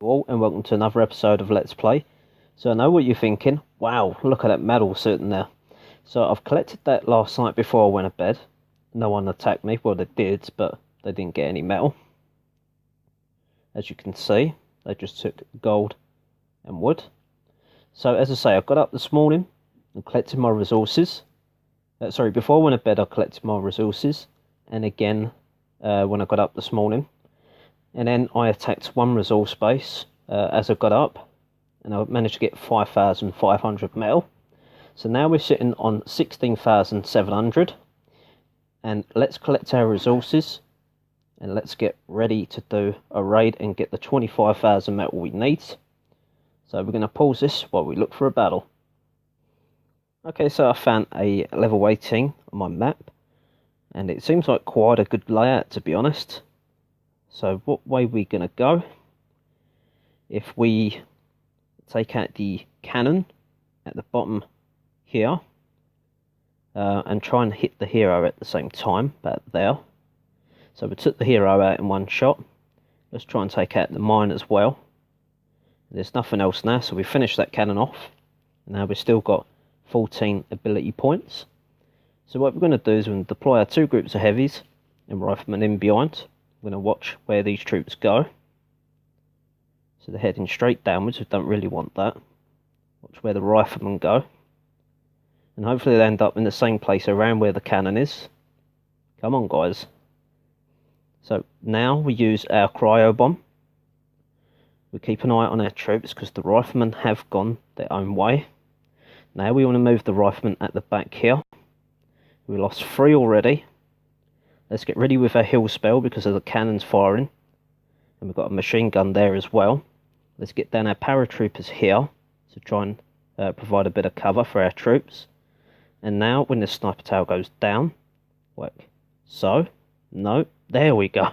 All and welcome to another episode of Let's Play. So I know what you're thinking. Wow, look at that medal sitting there. So I've collected that last night before I went to bed. No one attacked me. Well, they did, but they didn't get any metal. As you can see, they just took gold and wood. So as I say, I got up this morning and collected my resources. Before I went to bed, I collected my resources, and again when I got up this morning. And then I attacked one resource base as I got up, and I managed to get 5,500 metal. So now we're sitting on 16,700, and let's collect our resources, and let's get ready to do a raid and get the 25,000 metal we need. So we're going to pause this while we look for a battle. Okay, so I found a level 18 on my map, and it seems like quite a good layout, to be honest. So what way we going to go? If we take out the cannon at the bottom here, and try and hit the hero at the same time, about there. So we took the hero out in one shot. Let's try and take out the mine as well. There's nothing else now, so we finished that cannon off. Now we've still got 14 ability points. So what we're going to do is we're going to deploy our two groups of heavies and riflemen in behind. We're going to watch where these troops go. So they're heading straight downwards. We don't really want that. Watch where the riflemen go. And hopefully they'll end up in the same place around where the cannon is. Come on, guys. So now we use our cryo bomb. We keep an eye on our troops because the riflemen have gone their own way. Now we want to move the riflemen at the back here. We lost 3 already. Let's get ready with our heal spell because of the cannons firing. And we've got a machine gun there as well. Let's get down our paratroopers here to try and provide a bit of cover for our troops. And now when the sniper tower goes down, like so, no, there we go.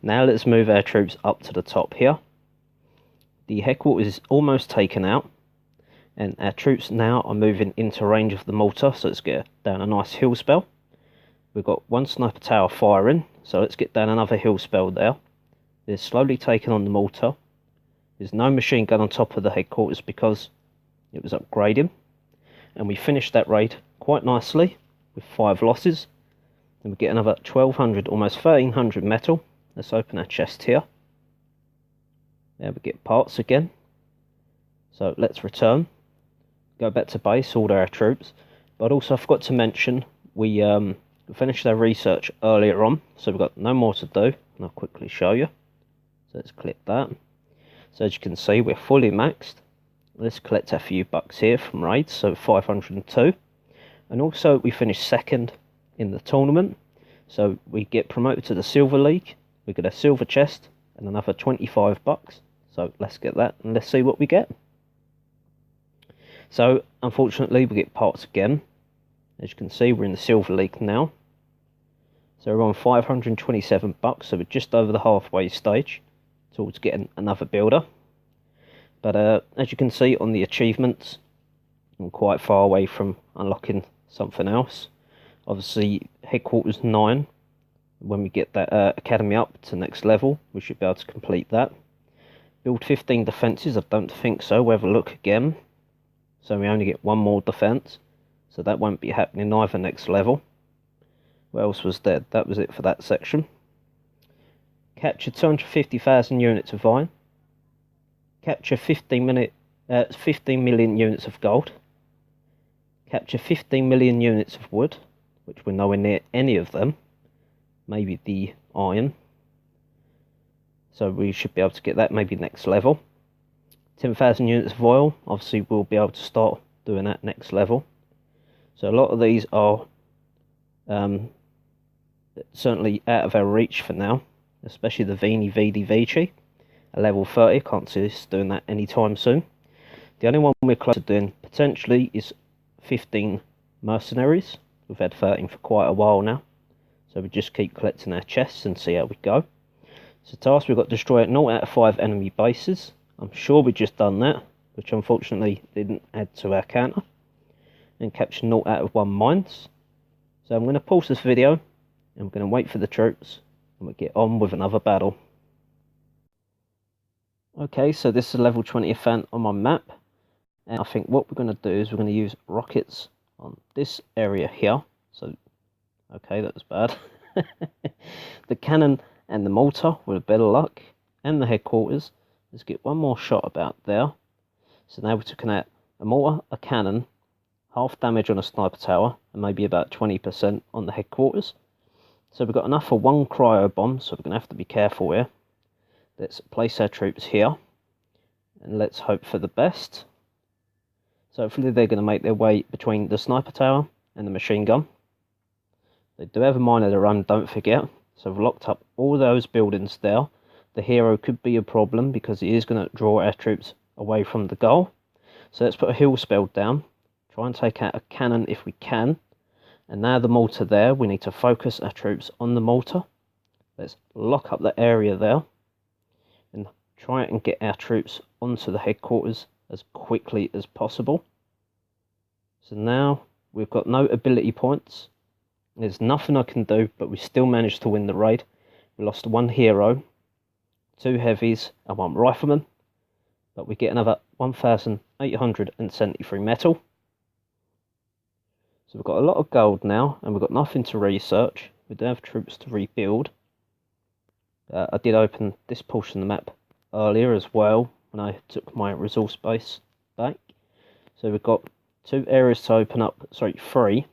Now let's move our troops up to the top here. The headquarters is almost taken out. And our troops now are moving into range of the mortar, so let's get down a nice heal spell. We've got one sniper tower firing, so let's get down another heal spell there. They're slowly taking on the mortar. There's no machine gun on top of the headquarters because it was upgrading. And we finished that raid quite nicely with 5 losses. And we get another 1,200, almost 1,300 metal. Let's open our chest here. There we get parts again. So let's return. Go back to base, order our troops. But also I forgot to mention, we finished our research earlier on, so we've got no more to do, and I'll quickly show you. So let's click that. So as you can see, we're fully maxed. Let's collect a few bucks here from raids, so 502. And also we finished second in the tournament, so we get promoted to the Silver League. We get a silver chest and another 25 bucks. So let's get that and let's see what we get. So unfortunately we get parts again. As you can see, we're in the Silver League now. So we're on 527 bucks, so we're just over the halfway stage towards getting another builder. But as you can see on the achievements, I'm quite far away from unlocking something else. Obviously, headquarters 9. When we get that academy up to next level, we should be able to complete that. Build 15 defences, I don't think so. We'll have a look again. So we only get 1 more defence. So that won't be happening either next level. What else was there? That was it for that section. Capture 250,000 units of iron. Capture 15 million units of gold. Capture 15 million units of wood, which we're nowhere near any of them. Maybe the iron. So we should be able to get that maybe next level. 10,000 units of oil. Obviously we'll be able to start doing that next level. So a lot of these are certainly out of our reach for now, especially the Vini Vidi Vici, a level 30. Can't see us doing that anytime soon. The only one we're close to doing potentially is 15 mercenaries. We've had 13 for quite a while now, so we just keep collecting our chests and see how we go. So task, we've got to destroy 0 out of 5 enemy bases. I'm sure we just done that, which unfortunately didn't add to our counter. And capture 0 out of 1 mines. So I'm going to pause this video, and I'm going to wait for the troops, and we'll get on with another battle. Okay, so this is level 20 event on my map. And I think what we're going to do is we're going to use rockets on this area here. So, okay, that was bad. The cannon and the mortar with a better luck. And the headquarters. Let's get one more shot about there. So now we're looking at a mortar, a cannon, half damage on a sniper tower, and maybe about 20% on the headquarters. So we've got enough for one cryo bomb, so we're going to have to be careful here. Let's place our troops here, and let's hope for the best. So hopefully they're going to make their way between the sniper tower and the machine gun. They do have a mine of their own, don't forget. So we've locked up all those buildings there. The hero could be a problem because he is going to draw our troops away from the goal. So let's put a heal spell down. Try and take out a cannon if we can. And now the mortar there, we need to focus our troops on the mortar. Let's lock up the area there. And try and get our troops onto the headquarters as quickly as possible. So now we've got no ability points. There's nothing I can do, but we still managed to win the raid. We lost one hero, 2 heavies and 1 rifleman, but we get another 1,873 metal. So we've got a lot of gold now, and we've got nothing to research. We do have troops to rebuild. I did open this portion of the map earlier as well, when I took my resource base back. So we've got 2 areas to open up, sorry, 3.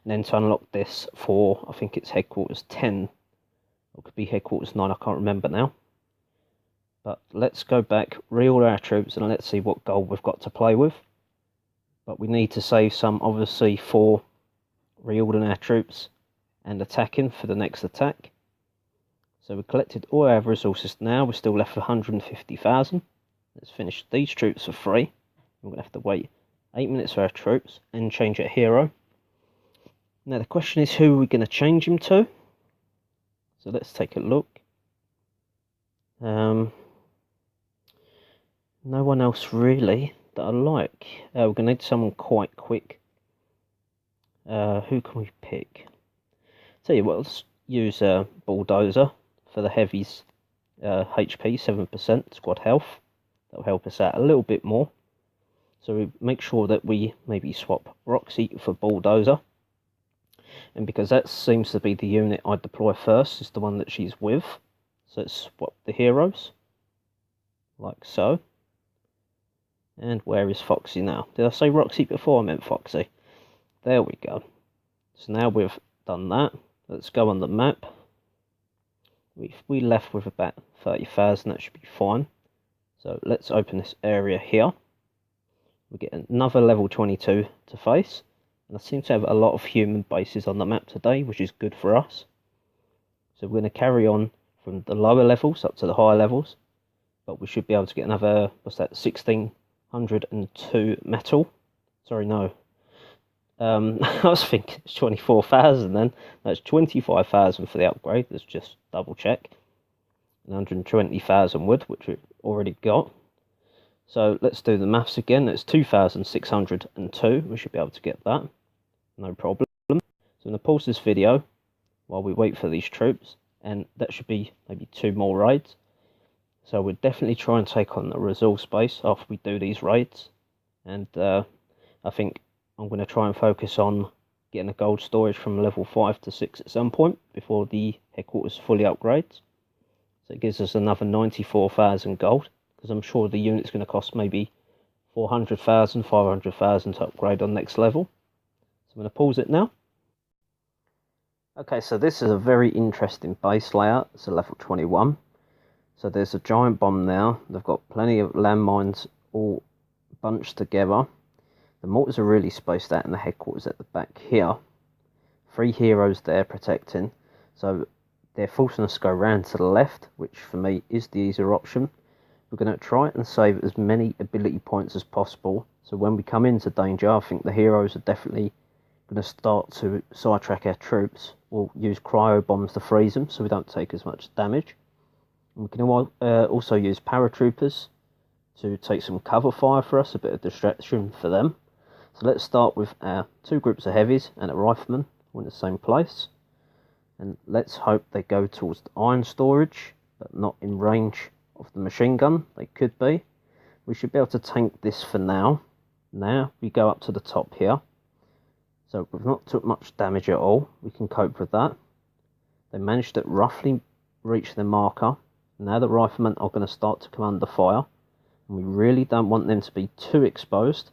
And then to unlock this for, I think it's headquarters 10. Or it could be headquarters 9, I can't remember now. But let's go back, reorder our troops, and let's see what gold we've got to play with. But we need to save some, obviously, for reordering our troops and attacking for the next attack. So we've collected all our resources now. We're still left with 150,000. Let's finish these troops for free. We're going to have to wait 8 minutes for our troops and change a hero. Now the question is, who are we going to change him to? So let's take a look. No one else really that I like. We're going to need someone quite quick. Who can we pick? Tell you what, let's use Bulldozer for the heavies. HP 7% squad health. That'll help us out a little bit more. So we make sure that we maybe swap Roxy for Bulldozer. And because that seems to be the unit I deploy first, is the one that she's with. So let's swap the heroes. Like so. And where is Foxy now? Did I say Roxy before? I meant Foxy. There we go. So now we've done that. Let's go on the map. We left with about 30,000, that should be fine. So let's open this area here. We get another level 22 to face. And I seem to have a lot of human bases on the map today, which is good for us. So we're going to carry on from the lower levels up to the higher levels. But we should be able to get another, what's that, 1,602 metal. Sorry, no. I was thinking it's 24,000 then. That's 25,000 for the upgrade. Let's just double check. 120,000 wood, which we've already got. So let's do the maths again. It's 2,602. We should be able to get that. No problem. So I'm going to pause this video while we wait for these troops. And that should be maybe 2 more raids. So we'll definitely try and take on the resource base after we do these raids. And I think I'm going to try and focus on getting a gold storage from level 5 to 6 at some point before the headquarters fully upgrades. So it gives us another 94,000 gold. Because I'm sure the unit's going to cost maybe 400,000, 500,000 to upgrade on next level. So I'm going to pause it now. Okay, so this is a very interesting base layout. It's a level 21. So there's a giant bomb now. They've got plenty of landmines all bunched together. The mortars are really spaced out in the headquarters at the back here. 3 heroes there protecting. So they're forcing us to go round to the left, which for me is the easier option. We're going to try and save as many ability points as possible. So when we come into danger, I think the heroes are definitely going to start to sidetrack our troops. We'll use cryo bombs to freeze them so we don't take as much damage. And we can also use paratroopers to take some cover fire for us, a bit of distraction for them. So let's start with our 2 groups of heavies and a rifleman all in the same place. And let's hope they go towards the iron storage, but not in range of the machine gun. They could be. We should be able to tank this for now. Now we go up to the top here. So we've not took much damage at all. We can cope with that. They managed to roughly reach their marker. Now the riflemen are going to start to come under fire. And we really don't want them to be too exposed.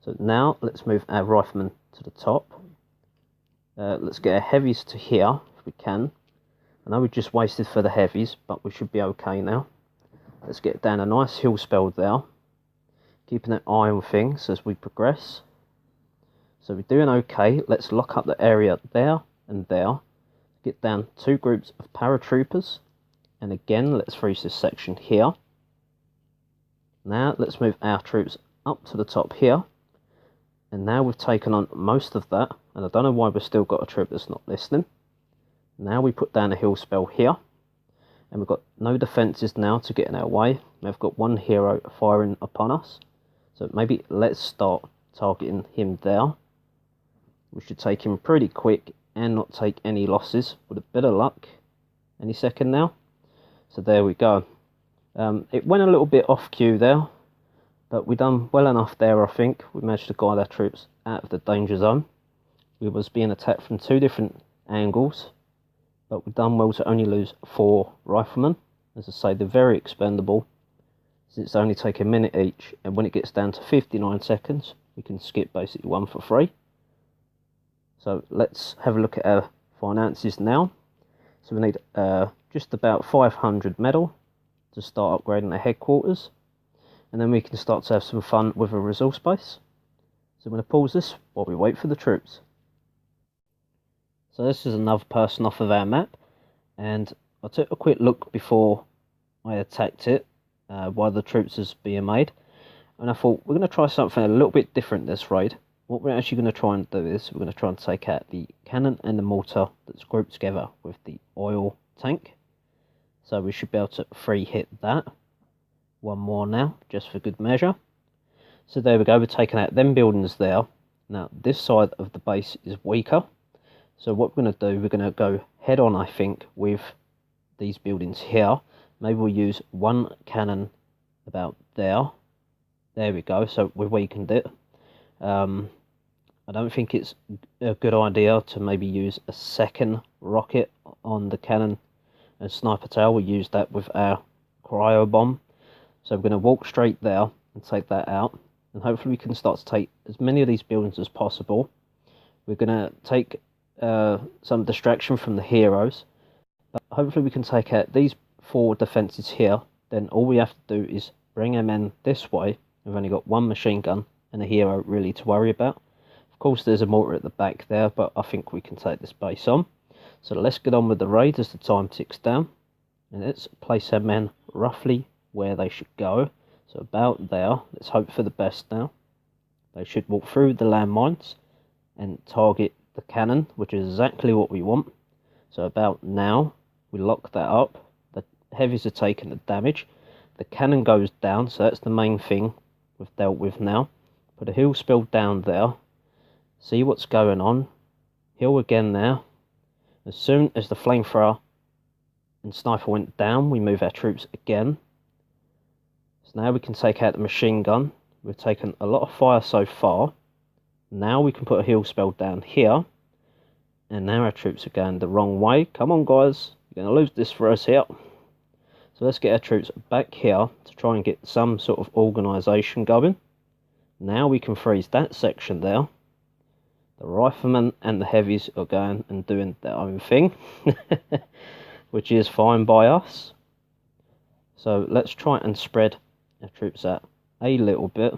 So now let's move our riflemen to the top. Let's get our heavies to here if we can. I know we just wasted for the heavies, but we should be okay now. Let's get down a nice hill spell there. Keeping an eye on things as we progress. So we're doing okay. Let's lock up the area there and there. Get down 2 groups of paratroopers. And again, let's freeze this section here. Now let's move our troops up to the top here. And now we've taken on most of that. And I don't know why we've still got a troop that's not listening. Now we put down a hill spell here. And we've got no defences now to get in our way. We've got one hero firing upon us. So maybe let's start targeting him there. We should take him pretty quick and not take any losses with a bit of luck. Any second now. So there we go. It went a little bit off cue there. But we done well enough there, I think. We managed to guide our troops out of the danger zone. We was being attacked from 2 different angles. But we've done well to only lose 4 riflemen. As I say, they're very expendable. Since it's only take a minute each. And when it gets down to 59 seconds, we can skip basically 1 for free. So let's have a look at our finances now. So we need just about 500 metal to start upgrading our headquarters. And then we can start to have some fun with a resource base. So I'm going to pause this while we wait for the troops. So this is another person off of our map. And I took a quick look before I attacked it while the troops was being made. And I thought we're going to try something a little bit different this raid. What we're actually going to try and do is we're going to try and take out the cannon and the mortar that's grouped together with the oil tank. So we should be able to free hit that. One more now, just for good measure. So there we go, we're taking out them buildings there. Now this side of the base is weaker. So what we're going to do, we're going to go head on, I think, with these buildings here. Maybe we'll use one cannon about there. There we go, so we've weakened it. I don't think it's a good idea to maybe use a second rocket on the cannon and sniper tower. We'll use that with our cryo bomb. So we're going to walk straight there and take that out. And hopefully we can start to take as many of these buildings as possible. We're going to take some distraction from the heroes. But hopefully we can take out these 4 defences here. Then all we have to do is bring our men this way. We've only got 1 machine gun and a hero really to worry about. Of course there's a mortar at the back there, but I think we can take this base on. So let's get on with the raid as the time ticks down. And let's place our men roughly where they should go. So about there. Let's hope for the best now. They should walk through the landmines and target the cannon, which is exactly what we want. So about now, we lock that up. The heavies are taking the damage. The cannon goes down, so that's the main thing we've dealt with now. Put a heal spell down there. See what's going on. Heal again now. As soon as the flamethrower and sniper went down, we move our troops again. So now we can take out the machine gun. We've taken a lot of fire so far. Now we can put a heal spell down here. And now our troops are going the wrong way. Come on guys, you're going to lose this for us here. So let's get our troops back here to try and get some sort of organisation going. Now we can freeze that section there. The riflemen and the heavies are going and doing their own thing. Which is fine by us. So let's try and spread our troops out a little bit.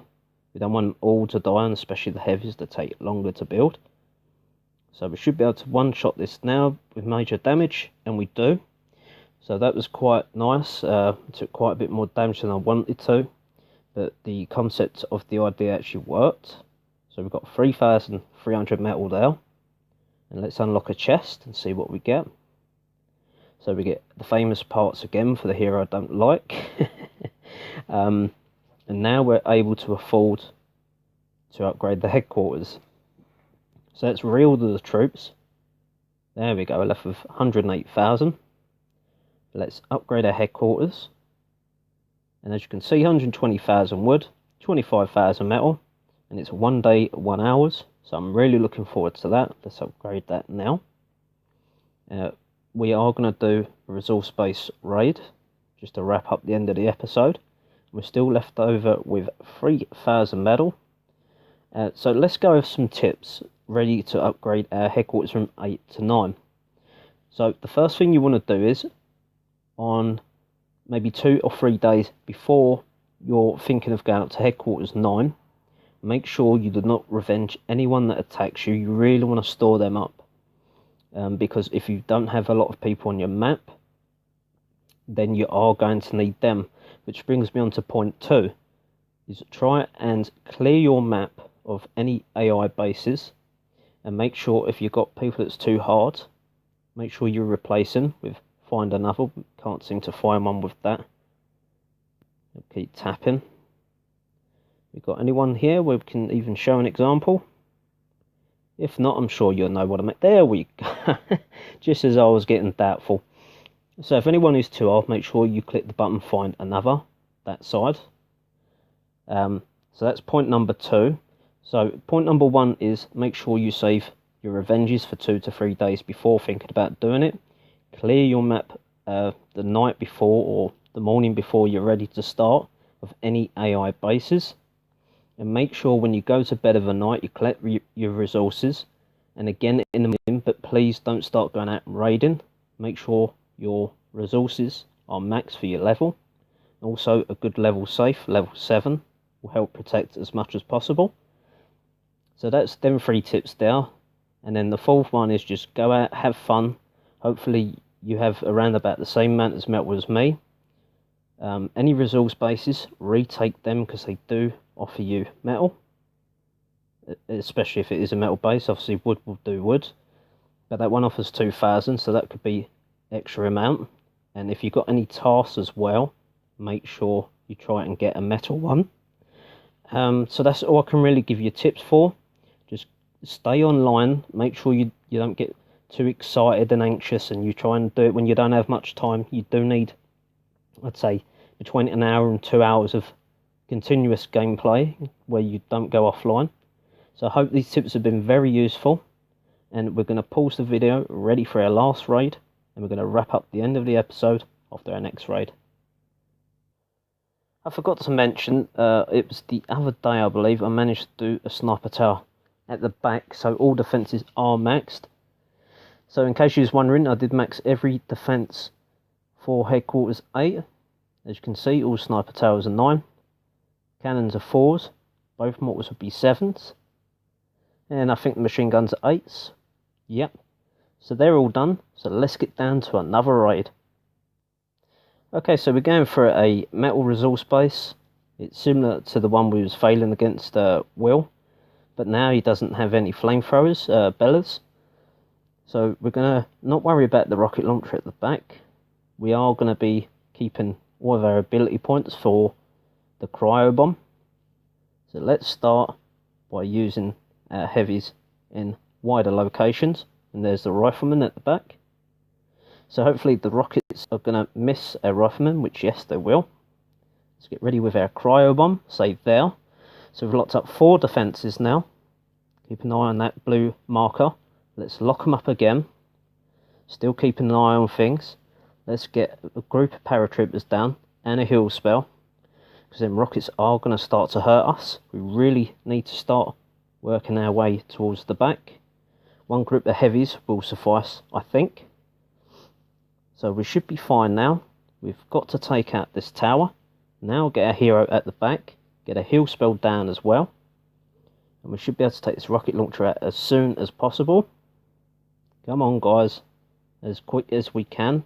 We don't want them all to die, and especially the heavies that take longer to build. So we should be able to one-shot this now with major damage, and we do. So that was quite nice. Took quite a bit more damage than I wanted to, but the concept of the idea actually worked. So we've got 3,300 metal there, and let's unlock a chest and see what we get. So we get the famous parts again for the hero I don't like. And now we're able to afford to upgrade the headquarters. So let's reorder the troops. There we go, left with 108,000. Let's upgrade our headquarters. And as you can see, 120,000 wood, 25,000 metal, and it's 1 day, 1 hours. So I'm really looking forward to that. Let's upgrade that now. We are going to do a resource base raid, just to wrap up the end of the episode. We're still left over with 3,000 metal. So let's go over some tips ready to upgrade our headquarters from 8 to 9. So the first thing you want to do is, on maybe 2 or 3 days before you're thinking of going up to headquarters 9, make sure you do not revenge anyone that attacks you. You really want to store them up, because if you don't have a lot of people on your map, then you are going to need them. Which brings me on to point 2, is try and clear your map of any AI bases, and make sure if you've got people that's too hard, make sure you replace them with find another. Can't seem to find one with that. I'll keep tapping. We got anyone here where we can even show an example? If not, I'm sure you'll know what I meant. There we go. Just as I was getting doubtful. So if anyone is too hard, make sure you click the button find another, that side. So that's point number 2. So point number 1 is make sure you save your revenges for 2 to 3 days before thinking about doing it. Clear your map the night before or the morning before you're ready to start of any AI bases. And make sure when you go to bed of the night you collect your resources. And again in the morning, but please don't start going out and raiding. Make sure your resources are max for your level. Also a good level safe, level 7, will help protect as much as possible. So that's them 3 tips there. And then the 4th one is just go out, have fun. Hopefully you have around about the same amount as metal as me. Any resource bases, retake them because they do offer you metal. Especially if it is a metal base. Obviously wood will do wood. But that one offers 2,000, so that could be extra amount. And if you've got any tasks as well, make sure you try and get a metal one. So that's all I can really give you tips for. Just stay online, make sure you don't get too excited and anxious, and you try and do it when you don't have much time. You do need, I'd say, between an hour and 2 hours of continuous gameplay where you don't go offline. So I hope these tips have been very useful, and we're going to pause the video ready for our last raid, and we're going to wrap up the end of the episode after our next raid. I forgot to mention, it was the other day I believe, I managed to do a sniper tower at the back, so all defences are maxed. So in case you was wondering, I did max every defence for headquarters 8. As you can see, all sniper towers are 9. Cannons are 4s. Both mortars would be 7s. And I think the machine guns are 8s. Yep. So they're all done. So let's get down to another raid. Okay, so we're going for a metal resource base. It's similar to the one we was failing against Will. But now he doesn't have any flamethrowers, Bellas. So we're going to not worry about the rocket launcher at the back. We are going to be keeping all of our ability points for the cryo bomb. So let's start by using our heavies in wider locations. And there's the rifleman at the back. So hopefully the rockets are going to miss our riflemen, which yes they will. Let's get ready with our cryo bomb, save there. So we've locked up 4 defences now. Keep an eye on that blue marker. Let's lock them up again. Still keeping an eye on things. Let's get a group of paratroopers down and a heal spell, because then rockets are going to start to hurt us. We really need to start working our way towards the back. 1 group of heavies will suffice, I think. So we should be fine now. We've got to take out this tower. Now get our hero at the back. Get a heal spell down as well. And we should be able to take this rocket launcher out as soon as possible. Come on guys. As quick as we can.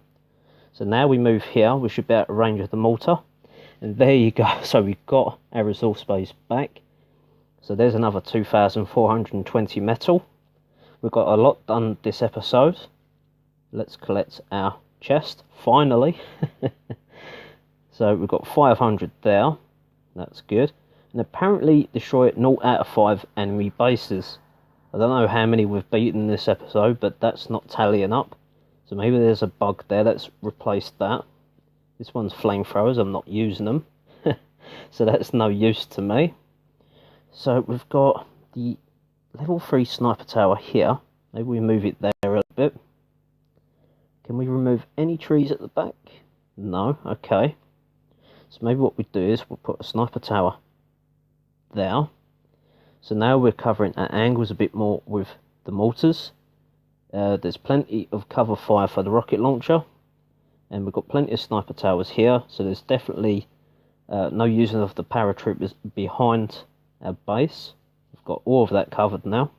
So now we move here. We should be out of range of the mortar. And there you go. So we've got our resource base back. So there's another 2,420 metal. We've got a lot done this episode. Let's collect our chest, finally. So we've got 500 there. That's good. And apparently destroy 0 out of 5 enemy bases. I don't know how many we've beaten this episode, but that's not tallying up. So maybe there's a bug there. Let's replace that. This one's flamethrowers. I'm not using them. so that's no use to me. So we've got the level 3 sniper tower here. Maybe we move it there a little bit. Can we remove any trees at the back? No, okay. So maybe what we do is we'll put a sniper tower there. So now we're covering at angles a bit more with the mortars. There's plenty of cover fire for the rocket launcher. And we've got plenty of sniper towers here. So there's definitely no using of the paratroopers behind our base. We've got all of that covered now.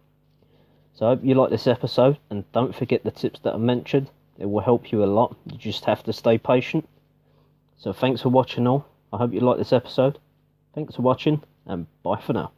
So I hope you like this episode. And don't forget the tips that I mentioned. It will help you a lot. You just have to stay patient. So thanks for watching all. I hope you like this episode. Thanks for watching and bye for now.